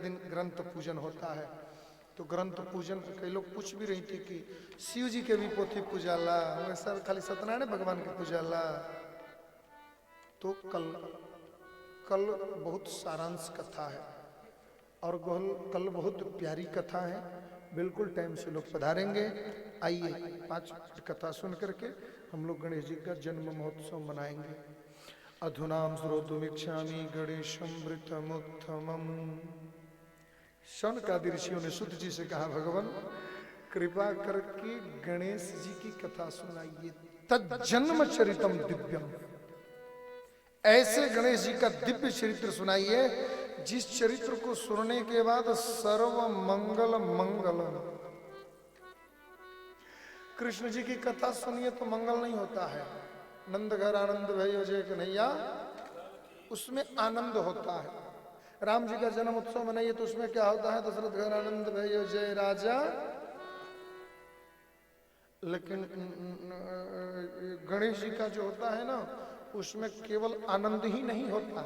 दिन ग्रंथ पूजन होता है। तो ग्रंथ पूजन कई लोग पूछ भी रही थी कि शिव जी के भी पोथी पूजाला, सर खाली सत्यनारायण भगवान के पूजाला। तो कल बहुत सारांश कथा है और कल बहुत प्यारी कथा है। बिल्कुल टाइम से लोग पधारेंगे। आइए 5 कथा सुन करके हम लोग गणेश जी का जन्म महोत्सव मनाएंगे। अधुनाम श्रोतुमिच्छामि गणेशं वृतमुत्तमम्। शौनकादि ऋषियों ने शुद्ध जी से कहा, भगवान कृपा करके गणेश जी की कथा सुनाइए। तज्जन्म चरितम दिव्यम, ऐसे गणेश जी का दिव्य चरित्र सुनाइए जिस चरित्र को सुनने के बाद सर्व मंगल मंगलम। कृष्ण जी की कथा सुनिए तो मंगल नहीं होता है। नंद घर आनंद भयो जय कन्हैया, उसमें आनंद होता है। राम जी का जन्म उत्सव मनाइए तो उसमें क्या होता है, दशरथ घर आनंद भयो जय राजा। लेकिन गणेश जी का जो होता है ना, उसमें केवल आनंद ही नहीं होता,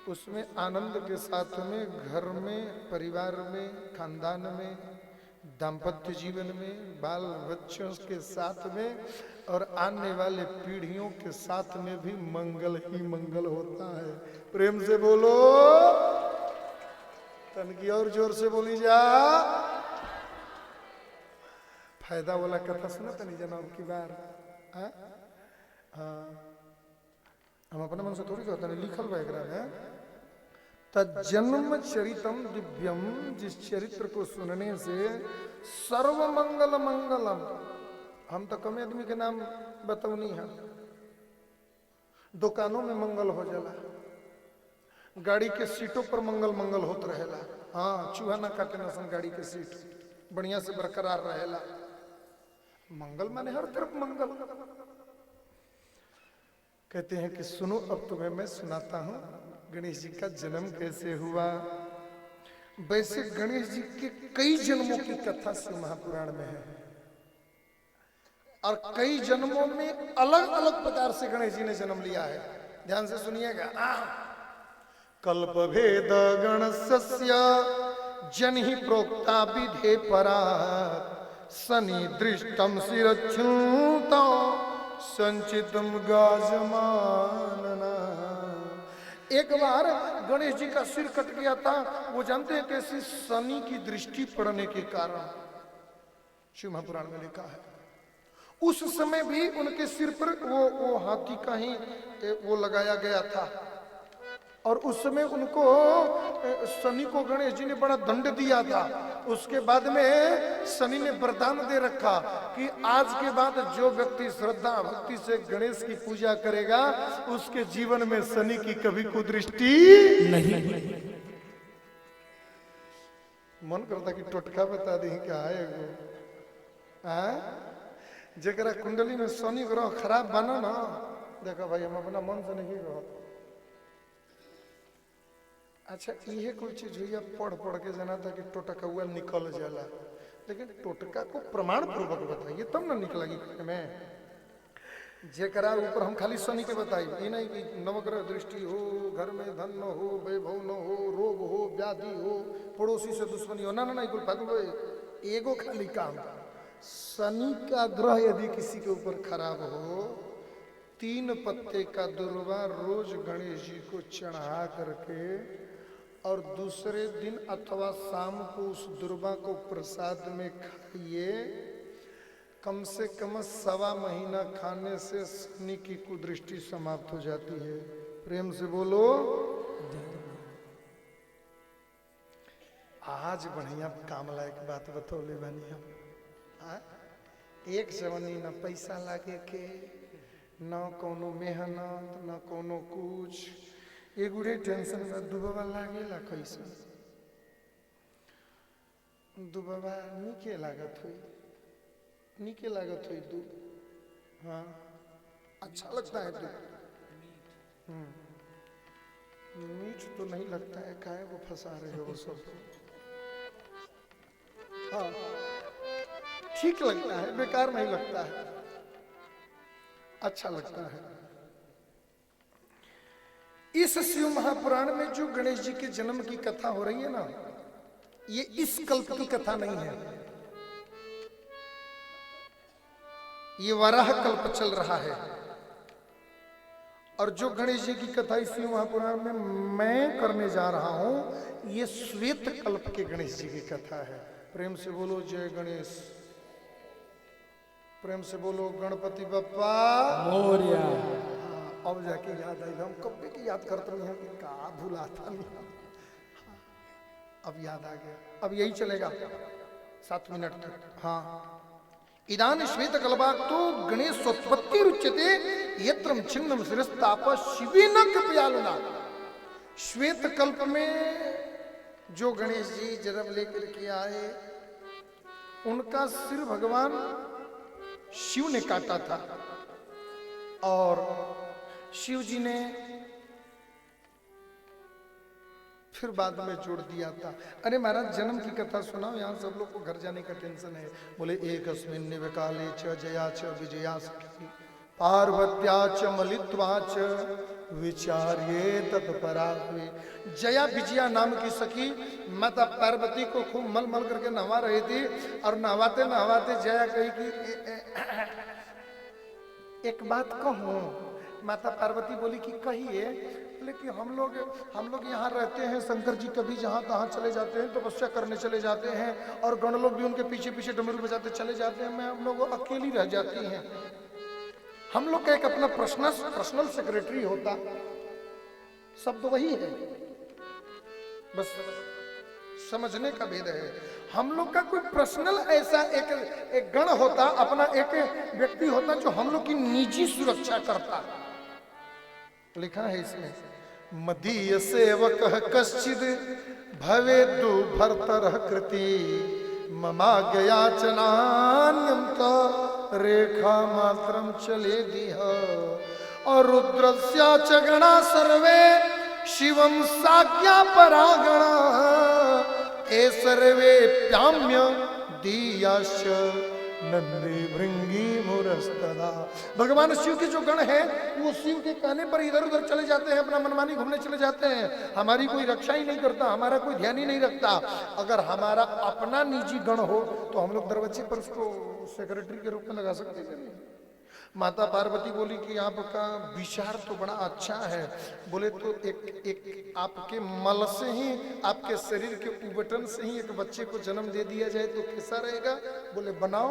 उसमें आनंद के साथ में घर में, परिवार में, खानदान में, दाम्पत्य जीवन में, बाल बच्चों के साथ में और आने वाले पीढ़ियों के साथ में भी मंगल ही मंगल होता है। प्रेम से बोलो, तनकी और जोर से बोली जा। फायदा वाला कथा सुना तनी जनाब की बार। हाँ, हम अपने मन से थोड़ी कहते हैं, लिखल वगैरह है। तज्जन्म चरितम दिव्यम, जिस चरित्र को सुनने से सर्व मंगल मंगलम। हम तो कम आदमी के नाम बतौनी है। दुकानों में मंगल हो जाला, गाड़ी के सीटों पर मंगल मंगल होत रहेला। हाँ, चूहा ना काटे ना सन, गाड़ी के सीट बढ़िया से बरकरार रहेला। मंगल माने हर तरफ मंगल। कहते हैं कि सुनो अब तुम्हें मैं सुनाता हूं गणेश जी का जन्म कैसे हुआ। वैसे गणेश जी के कई जन्मों की कथा शिव महापुराण में है और कई जन्मों में अलग अलग प्रकार से गणेश जी ने जन्म लिया है। ध्यान से सुनिएगा। कल्प भेद गणस्य जन ही प्रोक्ता विधे परा, शनि दृष्टम शिरच्छूता संचितम गाजमानना। एक बार गणेश जी का सिर कट गया था। वो जानते हैं कैसे? शनि की दृष्टि पड़ने के कारण। शिव महापुराण में लिखा है उस समय भी उनके सिर पर वो हाथी का ही वो लगाया गया था और उस समय उनको शनि को गणेश जी ने बड़ा दंड दिया था। उसके बाद में शनि ने वरदान दे रखा कि आज के बाद जो व्यक्ति श्रद्धा भक्ति से गणेश की पूजा करेगा उसके जीवन में शनि की कभी कुदृष्टि नहीं। मन करता कि टोटका बता दी क्या है। जरा कुंडली में शनि ग्रह खराब बना ना, देखा भाई हम अपना मन से नहीं कहो। अच्छा, ये कोई चीज हुई पढ़ के जाना था कि टोटका हुआ निकल जाला, लेकिन टोटका को प्रमाण पूर्वक बताइए तब ना निकलेगी में। जेकरा ऊपर हम खाली शनि के बताइए, ये नहीं कि नवग्रह दृष्टि हो, घर में धन न हो, वैभव न हो, रोग हो, व्याधि हो, पड़ोसी से दुश्मनी हो, ना नहीं कुल एगो खाली काम। शनि का ग्रह यदि किसी के ऊपर खराब हो, 3 पत्ते का दुर्वा रोज गणेश जी को चढ़ा करके और दूसरे दिन अथवा शाम को उस दुर्वा को प्रसाद में खाइए। कम से कम 1.25 महीना खाने से शनि की कुदृष्टि समाप्त हो जाती है। प्रेम से बोलो। आज बढ़िया काम लायक बात बतौले बानी हम। एक जवानी न पैसा लागे के, न कोनो मेहनत, न कोनो कुछ, एगुड़े टेंशन में दुबवा लागेला। कैसे दुबवा नीके लागत हुई दूध। हाँ, अच्छा लगता है दूध। मीठ तो नहीं लगता है, काहे वो फंसा रहे हो सबको। हाँ, ठीक लगता है, बेकार नहीं लगता है, अच्छा लगता है। इस शिव महापुराण में जो गणेश जी के जन्म की कथा हो रही है ना, ये इस कल्प की कथा नहीं है, ये वराह कल्प चल रहा है। और जो गणेश जी की कथा इसी महापुराण में मैं करने जा रहा हूं, ये श्वेत कल्प के गणेश जी की कथा है। प्रेम से बोलो जय गणेश, प्रेम से बोलो गणपति बप्पा मोरिया। अब जाके याद आई, हम कब की याद करते नहीं कि का भूला था नहीं, अब याद आ गया। अब यही चलेगा 7 मिनट तक। हाँ, इदान श्वेत कल्पाक्तो गणेशोत्पत्ति रुच्यते यत्रम छिन्नम शिरस्ताप शिवेन कृपयालुना। श्वेत कल्प में जो गणेश जी जन्म लेकर के आए, उनका सिर भगवान शिव ने काटा था और शिव जी ने फिर बाद में जोड़ दिया था। अरे महाराज, जन्म की कथा सुनाओ, यहाँ सब लोग को घर जाने का टेंशन है। बोले एकस्मिन् निवकाले च जया च विजया सखी पार्वत्या च मलित्वा च विचार्ये तत्परा हुए। जया विजया नाम की सखी माता पार्वती को खूब मल मल करके नहवा रही थी, और नहवाते नहवाते जया कही कि एक बात कहूं। माता पार्वती बोली कि कहिए। लेकिन हम लोग यहाँ रहते हैं, शंकर जी कभी जहाँ तहाँ चले जाते हैं, तपस्या करने चले जाते हैं, और गण लोग भी उनके पीछे पीछे डमरू बजाते चले जाते हैं, मैं हम लोग अकेली रह जाती हैं। हम लोग का एक अपना पर्सनल सेक्रेटरी होता, शब्द वही है, बस समझने का भेद है। हम लोग का कोई पर्सनल ऐसा एक गण होता, अपना एक व्यक्ति होता जो हम लोग की निजी सुरक्षा करता। लिखा है इसमें, मदीय सेवक कश्चिद भवेद्दु भर्तरः कृति ममाज्ञयाचनान्यं च रेखा मात्रं चले दीह। और रुद्रस्या च गणा सर्वे शिवं साज्ञा परागणा ए सर्वे प्याम्य दीयाश्च नंदे भृंगी मुरस्तदा। भगवान शिव के जो गण हैं, वो शिव के कहने पर इधर उधर चले जाते हैं, अपना मनमानी घूमने चले जाते हैं, हमारी कोई रक्षा ही नहीं करता, हमारा कोई ध्यान ही नहीं रखता। अगर हमारा अपना निजी गण हो तो हम लोग दरवाजे पर उसको सेक्रेटरी के रूप में लगा सकते हैं। माता पार्वती बोली कि आपका विचार तो बड़ा अच्छा है। बोले तो एक आपके मल से ही, आपके शरीर के उबटन से ही एक बच्चे को जन्म दे दिया जाए तो कैसा रहेगा? बोले बनाओ।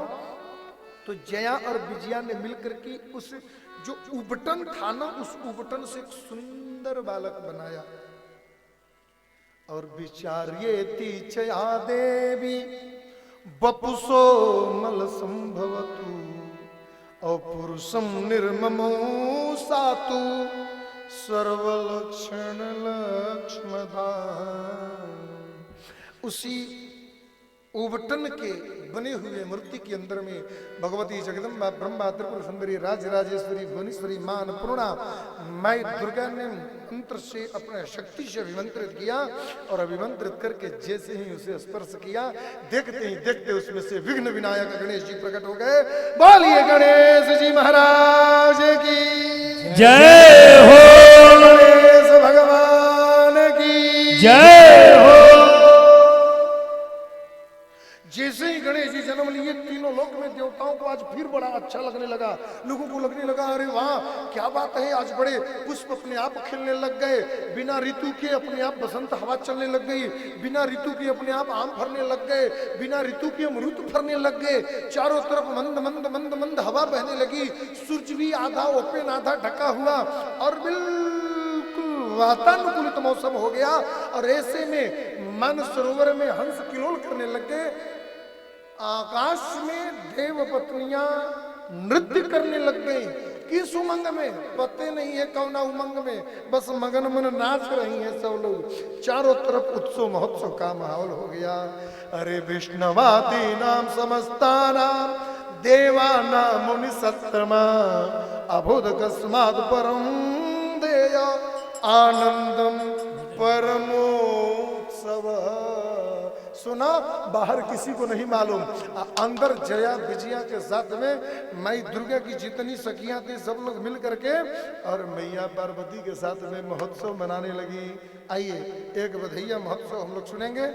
तो जया और विजया ने मिलकर के उस जो उबटन था ना, उस उबटन से एक सुंदर बालक बनाया। और विचार्येति चया देवी बपुसो मल संभवतु और पुरुषम निर्ममो सातु सर्वलक्षण लक्ष्मदा। उसी उबटन के बने हुए मूर्ति के अंदर में भगवती जगदम्बा ब्रह्मा त्रिपुर सुंदरी राजराजेश्वरी भुवनेश्वरी मां अन्नपूर्णा माई दुर्गा ने मंत्र से अपने शक्ति से अभिमंत्रित किया, और अभिमंत्रित करके जैसे ही उसे स्पर्श किया, देखते ही देखते उसमें से विघ्न विनायक गणेश जी प्रकट हो गए। बोलिए गणेश जी महाराज की जय हो, गणेश भगवान की जय हो। जैसे ही गणेश जी जन्म लिए, तीनों लोक में देवताओं को आज फिर बड़ा अच्छा लगने लगा। लोगों को लगने लगा अरे वाह क्या बात है, आज बड़े पुष्प अपने आप खिलने लग गए, बिना ऋतु के अपने आप बसंत हवा चलने लग गई, बिना ऋतु के अपने आप आम फरने लग गए, बिना ऋतु के अमरूद फरने लग गए, चारों तरफ मंद मंद मंद मंद हवा बहने लगी, सूरज भी आधा ओपन आधा ढका हुआ, और बिल्कुल वातानुकूलित मौसम हो गया। और ऐसे में मन सरोवर में हंस किलोल करने लग गए, आकाश में देव पत्नियां नृत्य करने लग गई। किस उमंग में पते नहीं है, कौना उमंग में, बस मगन मन नाच रही हैं सब लोग। चारों तरफ उत्सव महोत्सव का माहौल हो गया। अरे विष्णवादी नाम समस्तानाम देवाना मुनि सत्तमा अभुद कस्माद परम देय आनंदम परमोत्सव। सुना, बाहर किसी को नहीं मालूम, अंदर जया विजया के साथ में माई दुर्गा की जितनी सखियां थी सब लोग मिल करके और मैया पार्वती के साथ में महोत्सव मनाने लगी। आइए एक बधैया महोत्सव हम लोग सुनेंगे।